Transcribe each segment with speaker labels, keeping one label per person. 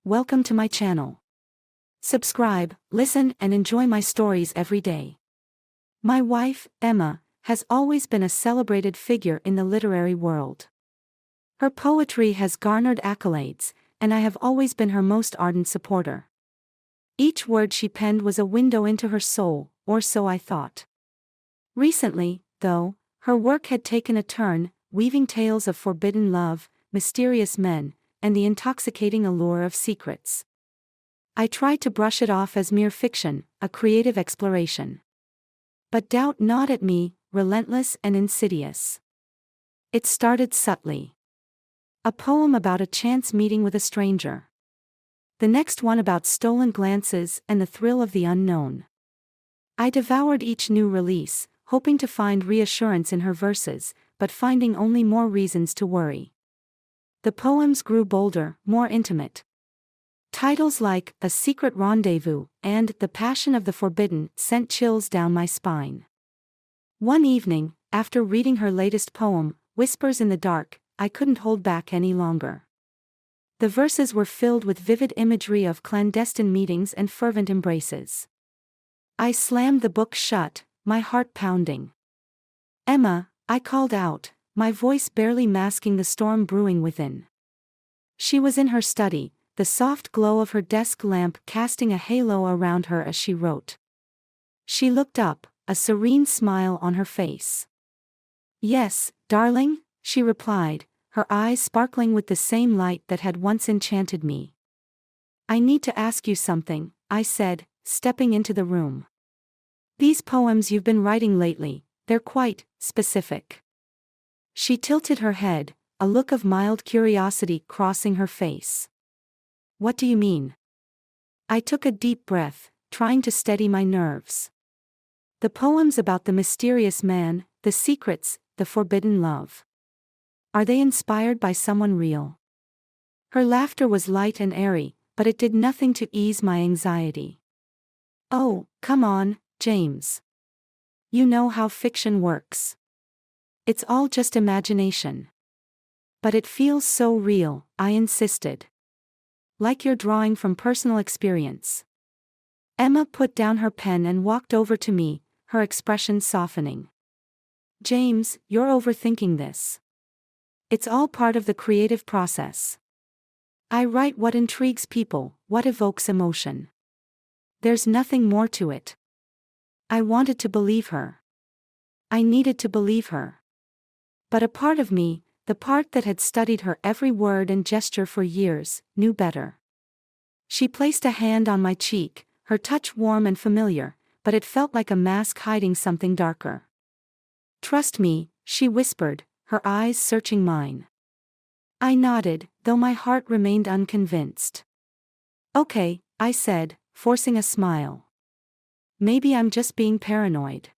Speaker 1: welcome to my channel. Subscribe, listen, and enjoy my stories every day. My wife, Emma, has always been a celebrated figure in the literary world. Her poetry has garnered accolades, and I have always been her most ardent supporter. Each word she penned was a window into her soul, or so I thought. Recently, though, her work had taken a turn, weaving tales of forbidden love, mysterious men, and the intoxicating allure of secrets. I tried to brush it off as mere fiction, a creative exploration. But doubt gnawed at me, relentless and insidious. It started subtly. A poem about a chance meeting with a stranger. The next one about stolen glances and the thrill of the unknown. I devoured each new release, hoping to find reassurance in her verses, but finding only more reasons to worry. The poems grew bolder, more intimate. Titles like A Secret Rendezvous and The Passion of the Forbidden sent chills down my spine. One evening, after reading her latest poem, Whispers in the Dark, I couldn't hold back any longer. The verses were filled with vivid imagery of clandestine meetings and fervent embraces. I slammed the book shut, my heart pounding. "Emma," I called out, my voice barely masking the storm brewing within. She was in her study, the soft glow of her desk lamp casting a halo around her as she wrote. She looked up, a serene smile on her face. "Yes, darling," she replied, her eyes sparkling with the same light that had once enchanted me. "I need to ask you something," I said, stepping into the room. "These poems you've been writing lately, they're quite specific." She tilted her head, a look of mild curiosity crossing her face. "What do you mean?" I took a deep breath, trying to steady my nerves. "The poems about the mysterious man, the secrets, the forbidden love. Are they inspired by someone real?" Her laughter was light and airy, but it did nothing to ease my anxiety. "Oh, come on, James. You know how fiction works. It's all just imagination." "But it feels so real," I insisted. "Like you're drawing from personal experience." Emma put down her pen and walked over to me, her expression softening. "James, you're overthinking this. It's all part of the creative process. I write what intrigues people, what evokes emotion. There's nothing more to it." I wanted to believe her. I needed to believe her. But a part of me, the part that had studied her every word and gesture for years, knew better. She placed a hand on my cheek, her touch warm and familiar, but it felt like a mask hiding something darker. "Trust me," she whispered, her eyes searching mine. I nodded, though my heart remained unconvinced. "Okay," I said, forcing a smile. "Maybe I'm just being paranoid."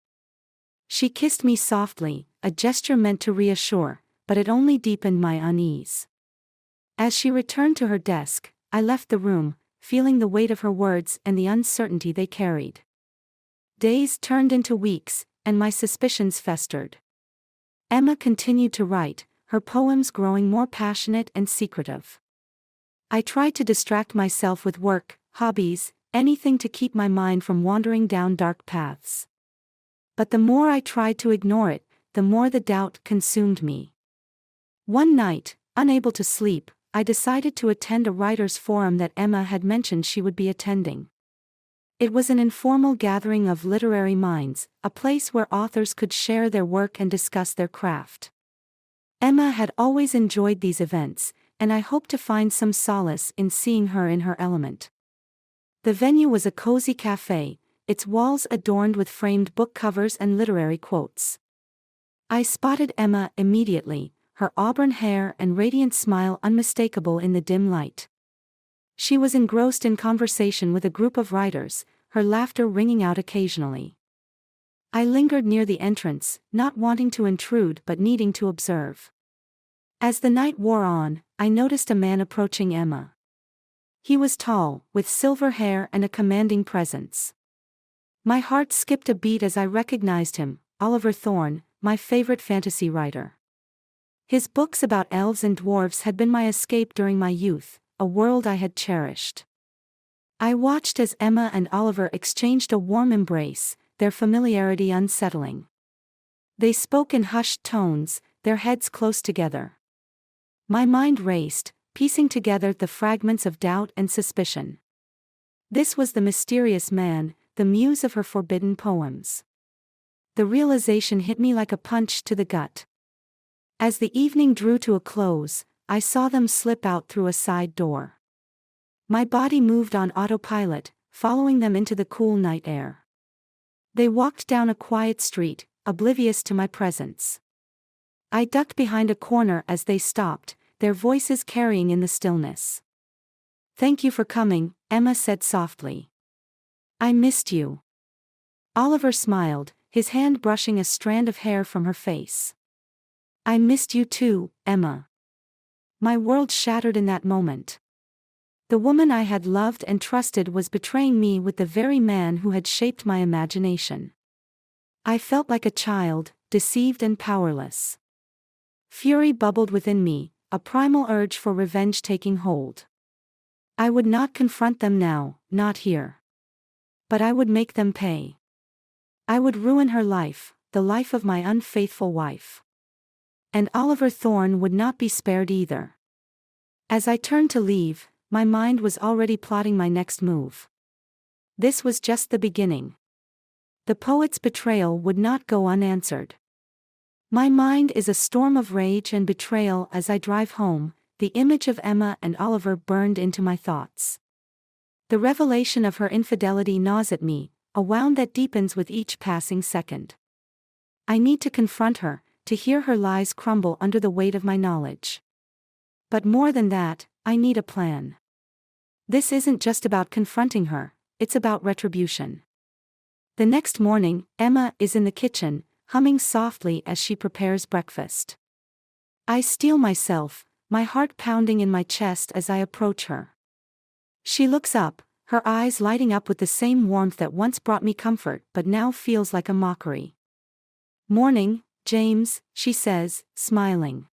Speaker 1: She kissed me softly, a gesture meant to reassure, but it only deepened my unease. As she returned to her desk, I left the room, feeling the weight of her words and the uncertainty they carried. Days turned into weeks, and my suspicions festered. Emma continued to write, her poems growing more passionate and secretive. I tried to distract myself with work, hobbies, anything to keep my mind from wandering down dark paths. But the more I tried to ignore it, the more the doubt consumed me. One night, unable to sleep, I decided to attend a writers' forum that Emma had mentioned she would be attending. It was an informal gathering of literary minds, a place where authors could share their work and discuss their craft. Emma had always enjoyed these events, and I hoped to find some solace in seeing her in her element. The venue was a cozy cafe, its walls adorned with framed book covers and literary quotes. I spotted Emma immediately, her auburn hair and radiant smile unmistakable in the dim light. She was engrossed in conversation with a group of writers, her laughter ringing out occasionally. I lingered near the entrance, not wanting to intrude but needing to observe. As the night wore on, I noticed a man approaching Emma. He was tall, with silver hair and a commanding presence. My heart skipped a beat as I recognized him, Oliver Thorne, my favorite fantasy writer. His books about elves and dwarves had been my escape during my youth, a world I had cherished. I watched as Emma and Oliver exchanged a warm embrace, their familiarity unsettling. They spoke in hushed tones, their heads close together. My mind raced, piecing together the fragments of doubt and suspicion. This was the mysterious man, the muse of her forbidden poems. The realization hit me like a punch to the gut. As the evening drew to a close, I saw them slip out through a side door. My body moved on autopilot, following them into the cool night air. They walked down a quiet street, oblivious to my presence. I ducked behind a corner as they stopped, their voices carrying in the stillness. "Thank you for coming," Emma said softly. "I missed you." Oliver smiled, his hand brushing a strand of hair from her face. "I missed you too, Emma." My world shattered in that moment. The woman I had loved and trusted was betraying me with the very man who had shaped my imagination. I felt like a child, deceived and powerless. Fury bubbled within me, a primal urge for revenge taking hold. I would not confront them now, not here. But I would make them pay. I would ruin her life, the life of my unfaithful wife. And Oliver Thorne would not be spared either. As I turned to leave, my mind was already plotting my next move. This was just the beginning. The poet's betrayal would not go unanswered. My mind is a storm of rage and betrayal as I drive home. The image of Emma and Oliver burned into my thoughts. The revelation of her infidelity gnaws at me, a wound that deepens with each passing second. I need to confront her, to hear her lies crumble under the weight of my knowledge. But more than that, I need a plan. This isn't just about confronting her, it's about retribution. The next morning, Emma is in the kitchen, humming softly as she prepares breakfast. I steel myself, my heart pounding in my chest as I approach her. She looks up, her eyes lighting up with the same warmth that once brought me comfort but now feels like a mockery. "Morning, James," she says, smiling.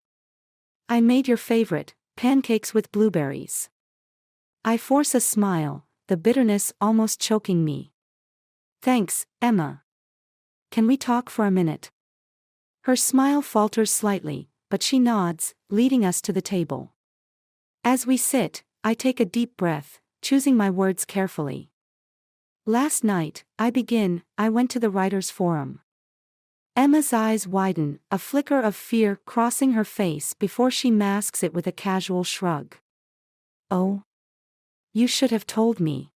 Speaker 1: "I made your favorite, pancakes with blueberries." I force a smile, the bitterness almost choking me. "Thanks, Emma. Can we talk for a minute?" Her smile falters slightly, but she nods, leading us to the table. As we sit, I take a deep breath, choosing my words carefully. "Last night," I went to the writers' forum." Emma's eyes widen, a flicker of fear crossing her face before she masks it with a casual shrug. "Oh. You should have told me.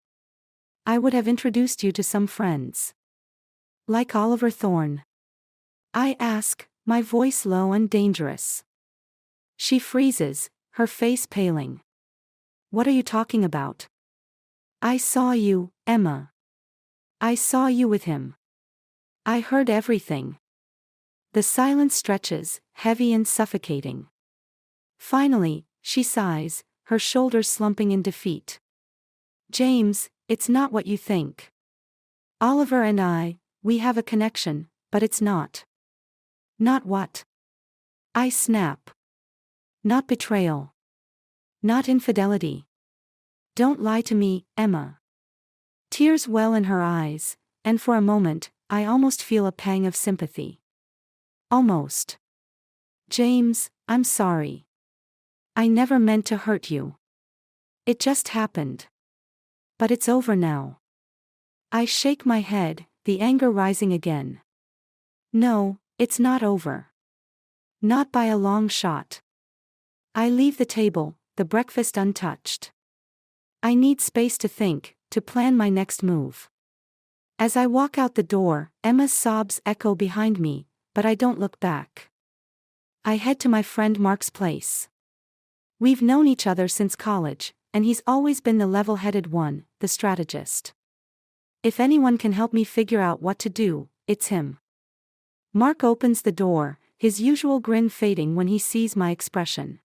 Speaker 1: I would have introduced you to some friends." "Like Oliver Thorne?" I ask, my voice low and dangerous. She freezes, her face paling. "What are you talking about?" "I saw you, Emma. I saw you with him. I heard everything." The silence stretches, heavy and suffocating. Finally, she sighs, her shoulders slumping in defeat. "James, it's not what you think. Oliver and I, we have a connection, but it's not." "Not what?" I snap. "Not betrayal. Not infidelity. Don't lie to me, Emma." Tears well in her eyes, and for a moment, I almost feel a pang of sympathy. "Almost. James, I'm sorry. I never meant to hurt you. It just happened. But it's over now." I shake my head, the anger rising again. "No, it's not over. Not by a long shot." I leave the table, the breakfast untouched. I need space to think, to plan my next move. As I walk out the door, Emma's sobs echo behind me, but I don't look back. I head to my friend Mark's place. We've known each other since college, and he's always been the level-headed one, the strategist. If anyone can help me figure out what to do, it's him. Mark opens the door, his usual grin fading when he sees my expression.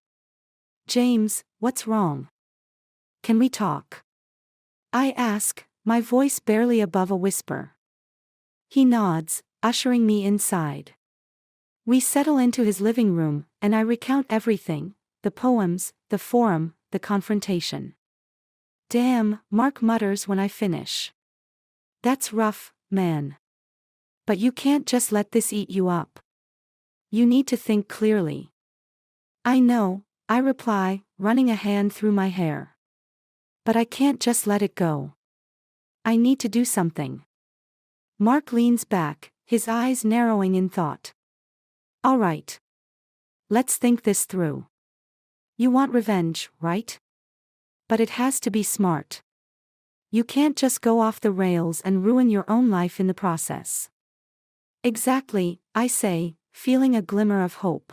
Speaker 1: "James, what's wrong? Can we talk?" I ask, my voice barely above a whisper. He nods, ushering me inside. We settle into his living room, and I recount everything: the poems, the forum, the confrontation. Damn, Mark mutters when I finish. That's rough, man. But you can't just let this eat you up. You need to think clearly. I know, I reply, running a hand through my hair. But I can't just let it go. I need to do something. Mark leans back, his eyes narrowing in thought. All right. Let's think this through. You want revenge, right? But it has to be smart. You can't just go off the rails and ruin your own life in the process. Exactly, I say, feeling a glimmer of hope.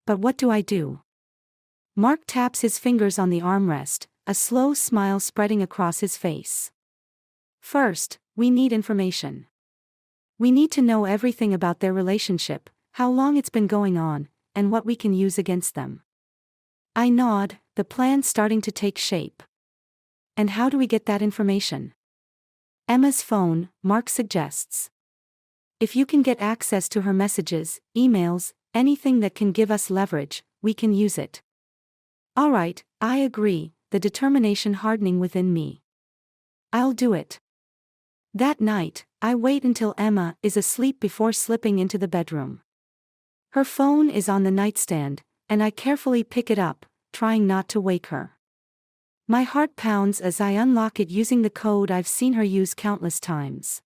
Speaker 1: But what do I do? Mark taps his fingers on the armrest, a slow smile spreading across his face. First, we need information. We need to know everything about their relationship, how long it's been going on, and what we can use against them. I nod, the plan starting to take shape. And how do we get that information? Emma's phone, Mark suggests. If you can get access to her messages, emails, anything that can give us leverage, we can use it. All right, I agree, the determination hardening within me. I'll do it. That night, I wait until Emma is asleep before slipping into the bedroom. Her phone is on the nightstand, and I carefully pick it up, trying not to wake her. My heart pounds as I unlock it using the code I've seen her use countless times.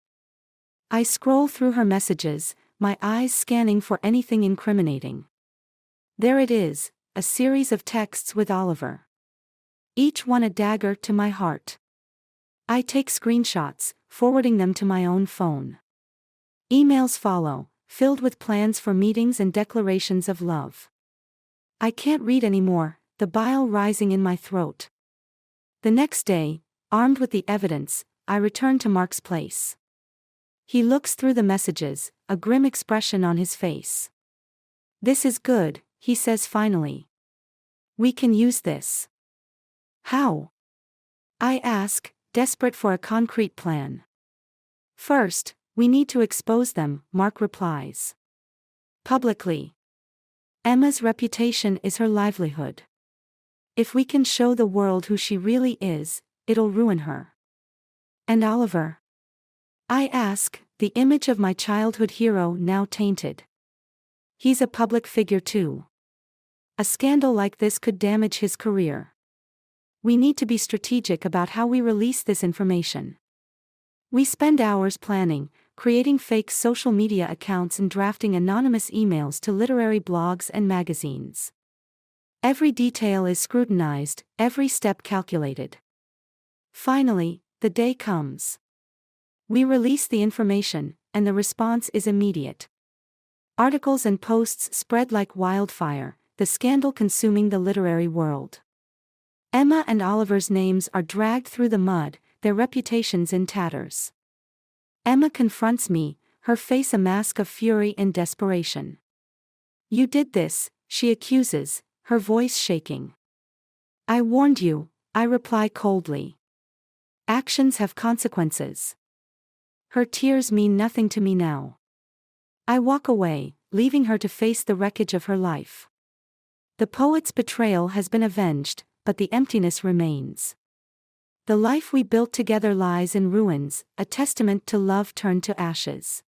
Speaker 1: I scroll through her messages, my eyes scanning for anything incriminating. There it is, a series of texts with Oliver. Each one a dagger to my heart. I take screenshots, forwarding them to my own phone. Emails follow, filled with plans for meetings and declarations of love. I can't read anymore, the bile rising in my throat. The next day, armed with the evidence, I return to Mark's place. He looks through the messages, a grim expression on his face. This is good, he says finally. We can use this. How? I ask, desperate for a concrete plan. First, we need to expose them, Mark replies. Publicly. Emma's reputation is her livelihood. If we can show the world who she really is, it'll ruin her. And Oliver? I ask, the image of my childhood hero now tainted. He's a public figure too. A scandal like this could damage his career. We need to be strategic about how we release this information. We spend hours planning, creating fake social media accounts and drafting anonymous emails to literary blogs and magazines. Every detail is scrutinized, every step calculated. Finally, the day comes. We release the information, and the response is immediate. Articles and posts spread like wildfire, the scandal consuming the literary world. Emma and Oliver's names are dragged through the mud, their reputations in tatters. Emma confronts me, her face a mask of fury and desperation. You did this, she accuses, her voice shaking. I warned you, I reply coldly. Actions have consequences. Her tears mean nothing to me now. I walk away, leaving her to face the wreckage of her life. The poet's betrayal has been avenged, but the emptiness remains. The life we built together lies in ruins, a testament to love turned to ashes.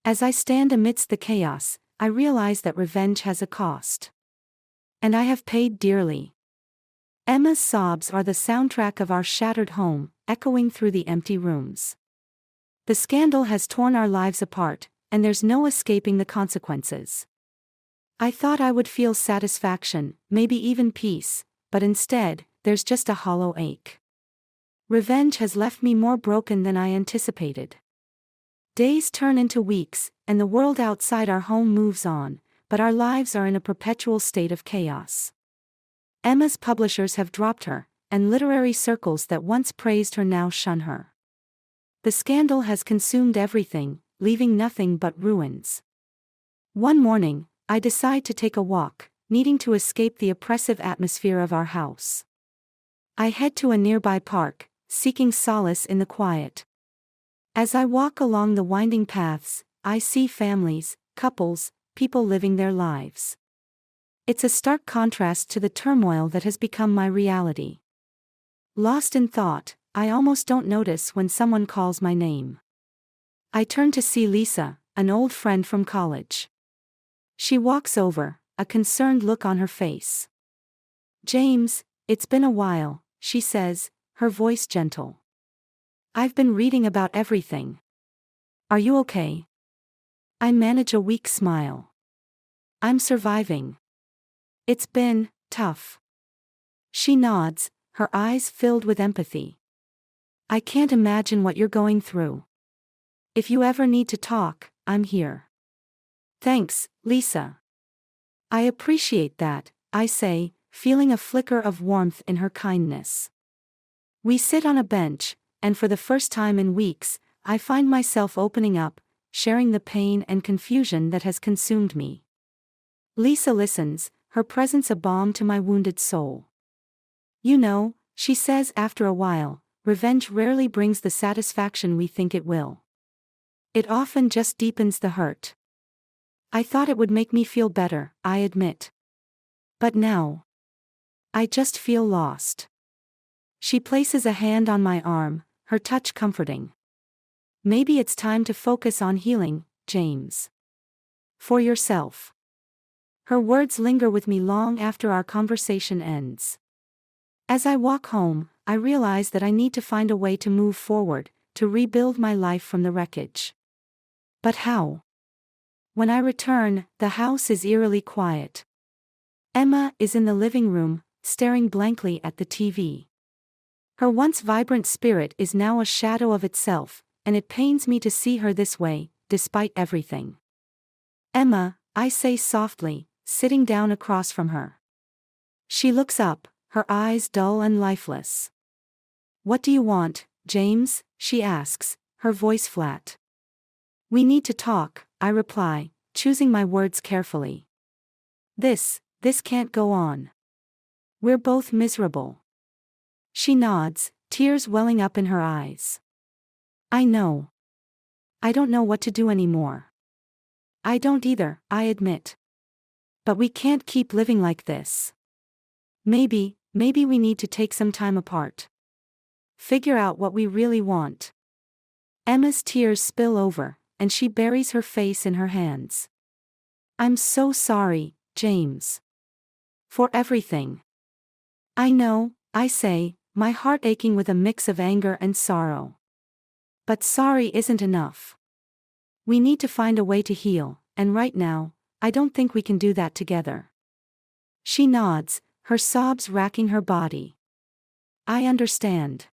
Speaker 1: As I stand amidst the chaos, I realize that revenge has a cost. And I have paid dearly. Emma's sobs are the soundtrack of our shattered home, echoing through the empty rooms. The scandal has torn our lives apart, and there's no escaping the consequences. I thought I would feel satisfaction, maybe even peace, but instead, there's just a hollow ache. Revenge has left me more broken than I anticipated. Days turn into weeks, and the world outside our home moves on, but our lives are in a perpetual state of chaos. Emma's publishers have dropped her, and literary circles that once praised her now shun her. The scandal has consumed everything, leaving nothing but ruins. One morning, I decide to take a walk, needing to escape the oppressive atmosphere of our house. I head to a nearby park, seeking solace in the quiet. As I walk along the winding paths, I see families, couples, people living their lives. It's a stark contrast to the turmoil that has become my reality. Lost in thought, I almost don't notice when someone calls my name. I turn to see Lisa, an old friend from college. She walks over, a concerned look on her face. "James, it's been a while," she says, her voice gentle. "I've been reading about everything. Are you okay?" I manage a weak smile. "I'm surviving. It's been tough." She nods, her eyes filled with empathy. "I can't imagine what you're going through. If you ever need to talk, I'm here." "Thanks, Lisa." "I appreciate that," I say, feeling a flicker of warmth in her kindness. We sit on a bench, and for the first time in weeks, I find myself opening up, sharing the pain and confusion that has consumed me. Lisa listens, her presence a balm to my wounded soul. "You know," she says after a while, "revenge rarely brings the satisfaction we think it will. It often just deepens the hurt." "I thought it would make me feel better," I admit. "But now, I just feel lost." She places a hand on my arm, her touch comforting. "Maybe it's time to focus on healing, James. For yourself." Her words linger with me long after our conversation ends. As I walk home, I realize that I need to find a way to move forward, to rebuild my life from the wreckage. But how? When I return, the house is eerily quiet. Emma is in the living room, staring blankly at the TV. Her once vibrant spirit is now a shadow of itself, and it pains me to see her this way, despite everything. "Emma," I say softly, sitting down across from her. She looks up, her eyes dull and lifeless. "What do you want, James?" she asks, her voice flat. "We need to talk," I reply, choosing my words carefully. This can't go on. We're both miserable." She nods, tears welling up in her eyes. "I know. I don't know what to do anymore." "I don't either," I admit. "But we can't keep living like this. Maybe we need to take some time apart. Figure out what we really want." Emma's tears spill over, and she buries her face in her hands. "I'm so sorry, James. For everything." "I know," I say, my heart aching with a mix of anger and sorrow. "But sorry isn't enough. We need to find a way to heal, and right now, I don't think we can do that together." She nods, her sobs racking her body. "I understand."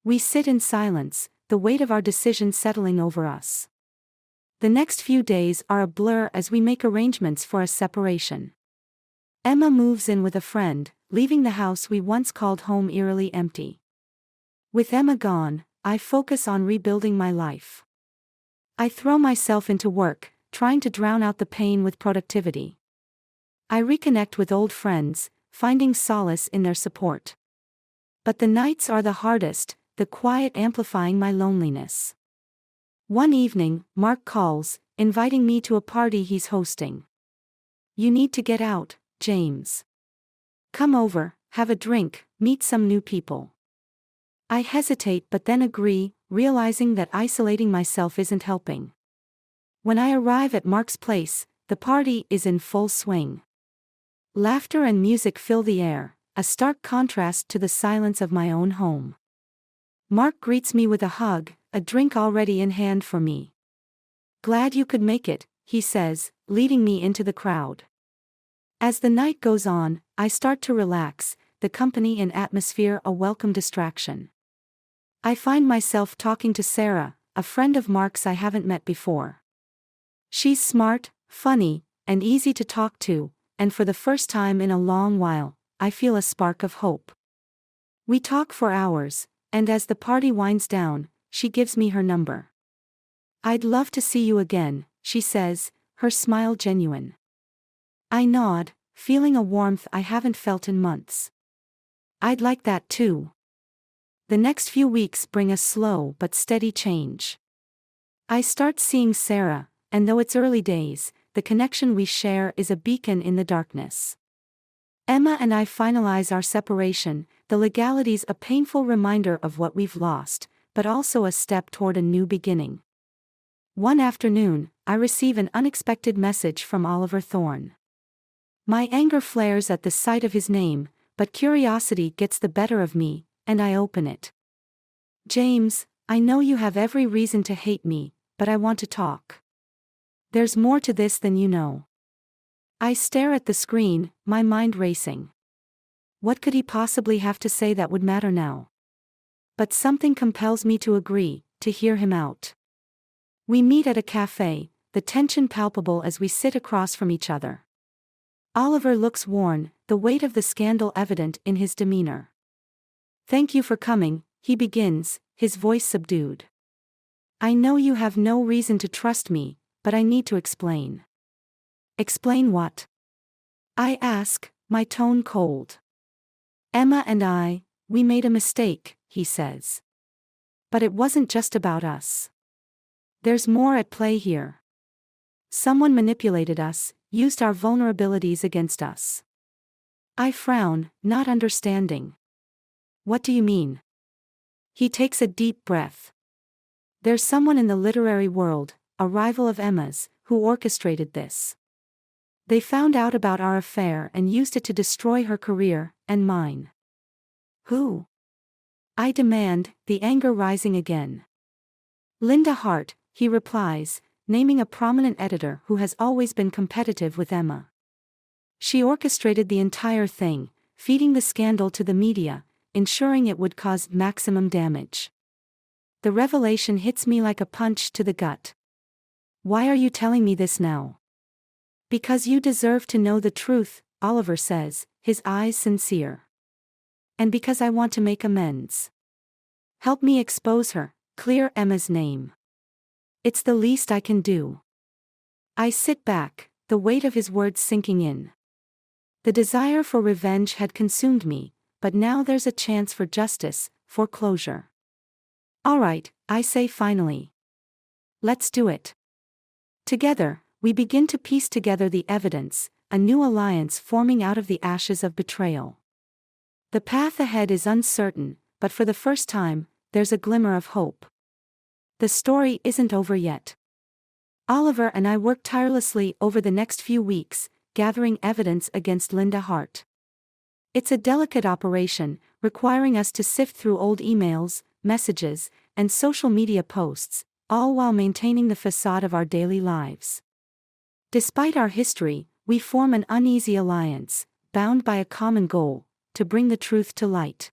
Speaker 1: We sit in silence, the weight of our decision settling over us. The next few days are a blur as we make arrangements for a separation. Emma moves in with a friend, leaving the house we once called home eerily empty. With Emma gone, I focus on rebuilding my life. I throw myself into work, trying to drown out the pain with productivity. I reconnect with old friends, finding solace in their support. But the nights are the hardest, the quiet amplifying my loneliness. One evening, Mark calls, inviting me to a party he's hosting. "You need to get out, James. Come over, have a drink, meet some new people." I hesitate but then agree, realizing that isolating myself isn't helping. When I arrive at Mark's place, the party is in full swing. Laughter and music fill the air, a stark contrast to the silence of my own home. Mark greets me with a hug, a drink already in hand for me. "Glad you could make it," he says, leading me into the crowd. As the night goes on, I start to relax, the company and atmosphere a welcome distraction. I find myself talking to Sarah, a friend of Mark's I haven't met before. She's smart, funny, and easy to talk to, and for the first time in a long while, I feel a spark of hope. We talk for hours, and as the party winds down, she gives me her number. "I'd love to see you again," she says, her smile genuine. I nod, feeling a warmth I haven't felt in months. "I'd like that too." The next few weeks bring a slow but steady change. I start seeing Sarah, and though it's early days, the connection we share is a beacon in the darkness. Emma and I finalize our separation, the legalities a painful reminder of what we've lost, but also a step toward a new beginning. One afternoon, I receive an unexpected message from Oliver Thorne. My anger flares at the sight of his name, but curiosity gets the better of me, and I open it. "James, I know you have every reason to hate me, but I want to talk. There's more to this than you know." I stare at the screen, my mind racing. What could he possibly have to say that would matter now? But something compels me to agree, to hear him out. We meet at a cafe, the tension palpable as we sit across from each other. Oliver looks worn, the weight of the scandal evident in his demeanor. "Thank you for coming," he begins, his voice subdued. "I know you have no reason to trust me, but I need to explain." "Explain what?" I ask, my tone cold. "Emma and we made a mistake," he says. "But it wasn't just about us. There's more at play here. Someone manipulated us, used our vulnerabilities against us." I frown, not understanding. "What do you mean?" He takes a deep breath. "There's someone in the literary world, a rival of Emma's, who orchestrated this. They found out about our affair and used it to destroy her career, and mine." "Who?" I demand, the anger rising again. "Linda Hart," he replies, naming a prominent editor who has always been competitive with Emma. "She orchestrated the entire thing, feeding the scandal to the media, ensuring it would cause maximum damage." The revelation hits me like a punch to the gut. "Why are you telling me this now?" "Because you deserve to know the truth," Oliver says, his eyes sincere. "And because I want to make amends. Help me expose her, clear Emma's name. It's the least I can do." I sit back, the weight of his words sinking in. The desire for revenge had consumed me, but now there's a chance for justice, for closure. "All right," I say finally. "Let's do it." Together, we begin to piece together the evidence, a new alliance forming out of the ashes of betrayal. The path ahead is uncertain, but for the first time, there's a glimmer of hope. The story isn't over yet. Oliver and I work tirelessly over the next few weeks, gathering evidence against Linda Hart. It's a delicate operation, requiring us to sift through old emails, messages, and social media posts, all while maintaining the facade of our daily lives. Despite our history, we form an uneasy alliance, bound by a common goal: to bring the truth to light.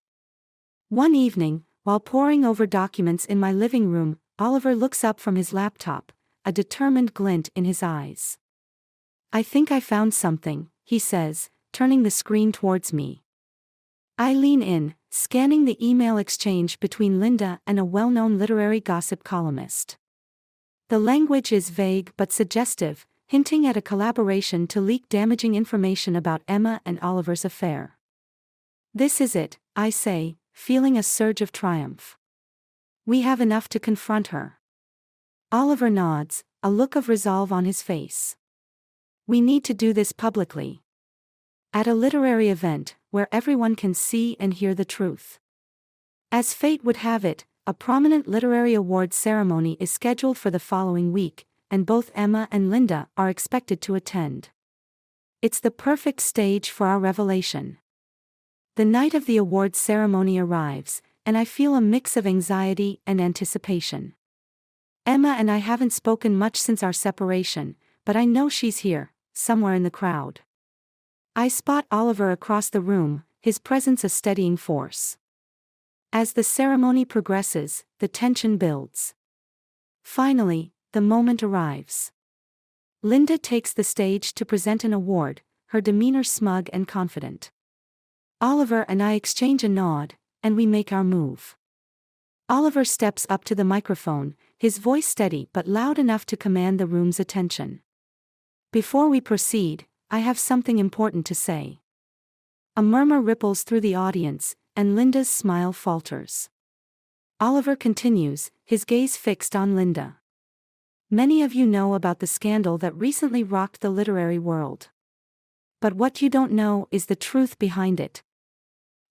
Speaker 1: One evening, while poring over documents in my living room, Oliver looks up from his laptop, a determined glint in his eyes. "I think I found something," he says, turning the screen towards me. I lean in, scanning the email exchange between Linda and a well-known literary gossip columnist. The language is vague but suggestive, hinting at a collaboration to leak damaging information about Emma and Oliver's affair. "This is it," I say, feeling a surge of triumph. "We have enough to confront her." Oliver nods, a look of resolve on his face. "We need to do this publicly. At a literary event, where everyone can see and hear the truth." As fate would have it, a prominent literary awards ceremony is scheduled for the following week, and both Emma and Linda are expected to attend. It's the perfect stage for our revelation. The night of the awards ceremony arrives, and I feel a mix of anxiety and anticipation. Emma and I haven't spoken much since our separation, but I know she's here, somewhere in the crowd. I spot Oliver across the room, his presence a steadying force. As the ceremony progresses, the tension builds. Finally, the moment arrives. Linda takes the stage to present an award, her demeanor smug and confident. Oliver and I exchange a nod, and we make our move. Oliver steps up to the microphone, his voice steady but loud enough to command the room's attention. "Before we proceed, I have something important to say." A murmur ripples through the audience, and Linda's smile falters. Oliver continues, his gaze fixed on Linda. Many of you know about the scandal that recently rocked the literary world. But what you don't know is the truth behind it.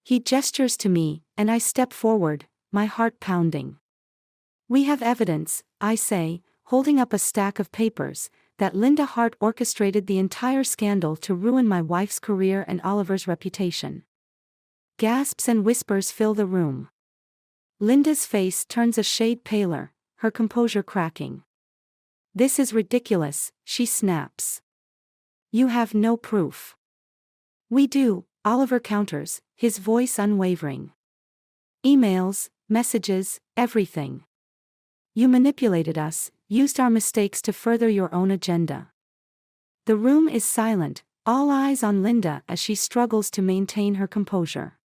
Speaker 1: He gestures to me, and I step forward, my heart pounding. We have evidence, I say, holding up a stack of papers, that Linda Hart orchestrated the entire scandal to ruin my wife's career and Oliver's reputation. Gasps and whispers fill the room. Linda's face turns a shade paler, her composure cracking. "This is ridiculous," she snaps. "You have no proof." "We do," Oliver counters, his voice unwavering. "Emails, messages, everything. You manipulated us, used our mistakes to further your own agenda." The room is silent, all eyes on Linda as she struggles to maintain her composure.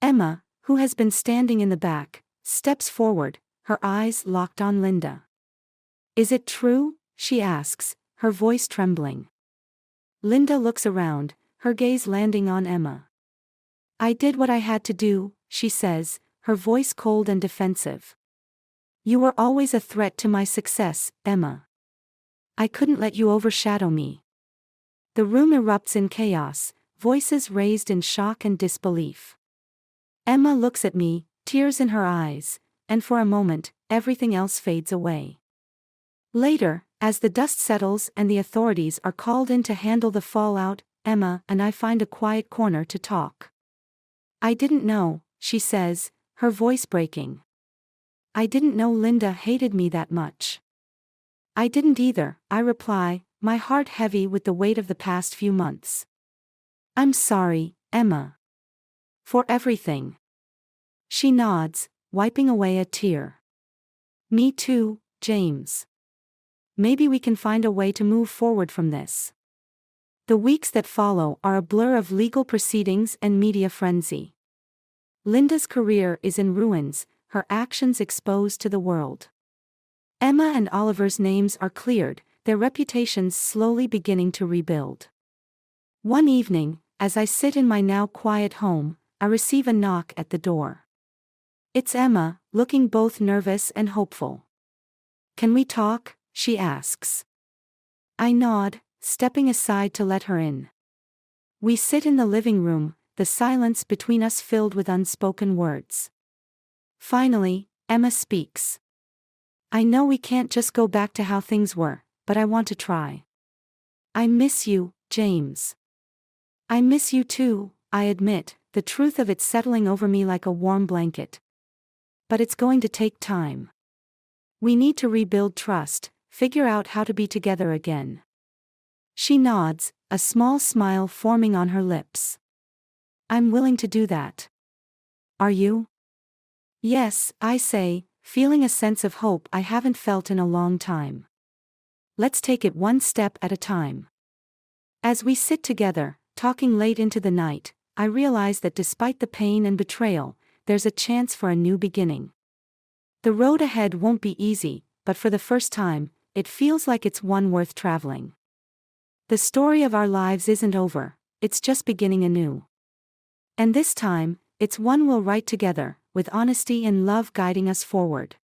Speaker 1: Emma, who has been standing in the back, steps forward, her eyes locked on Linda. "Is it true?" she asks, her voice trembling. Linda looks around, her gaze landing on Emma. "I did what I had to do," she says, her voice cold and defensive. "You were always a threat to my success, Emma. I couldn't let you overshadow me." The room erupts in chaos, voices raised in shock and disbelief. Emma looks at me, tears in her eyes, and for a moment, everything else fades away. Later, as the dust settles and the authorities are called in to handle the fallout, Emma and I find a quiet corner to talk. "I didn't know," she says, her voice breaking. "I didn't know Linda hated me that much." "I didn't either," I reply, my heart heavy with the weight of the past few months. "I'm sorry, Emma. For everything." She nods, wiping away a tear. "Me too, James. Maybe we can find a way to move forward from this." The weeks that follow are a blur of legal proceedings and media frenzy. Linda's career is in ruins, her actions exposed to the world. Emma and Oliver's names are cleared, their reputations slowly beginning to rebuild. One evening, as I sit in my now quiet home, I receive a knock at the door. It's Emma, looking both nervous and hopeful. "Can we talk?" she asks. I nod, stepping aside to let her in. We sit in the living room, the silence between us filled with unspoken words. Finally, Emma speaks. "I know we can't just go back to how things were, but I want to try. I miss you, James." "I miss you too," I admit, the truth of it settling over me like a warm blanket. "But it's going to take time. We need to rebuild trust, figure out how to be together again." She nods, a small smile forming on her lips. "I'm willing to do that. Are you?" "Yes," I say, feeling a sense of hope I haven't felt in a long time. "Let's take it one step at a time." As we sit together, talking late into the night, I realize that despite the pain and betrayal, there's a chance for a new beginning. The road ahead won't be easy, but for the first time, it feels like it's one worth traveling. The story of our lives isn't over, it's just beginning anew. And this time, it's one we'll write together, with honesty and love guiding us forward.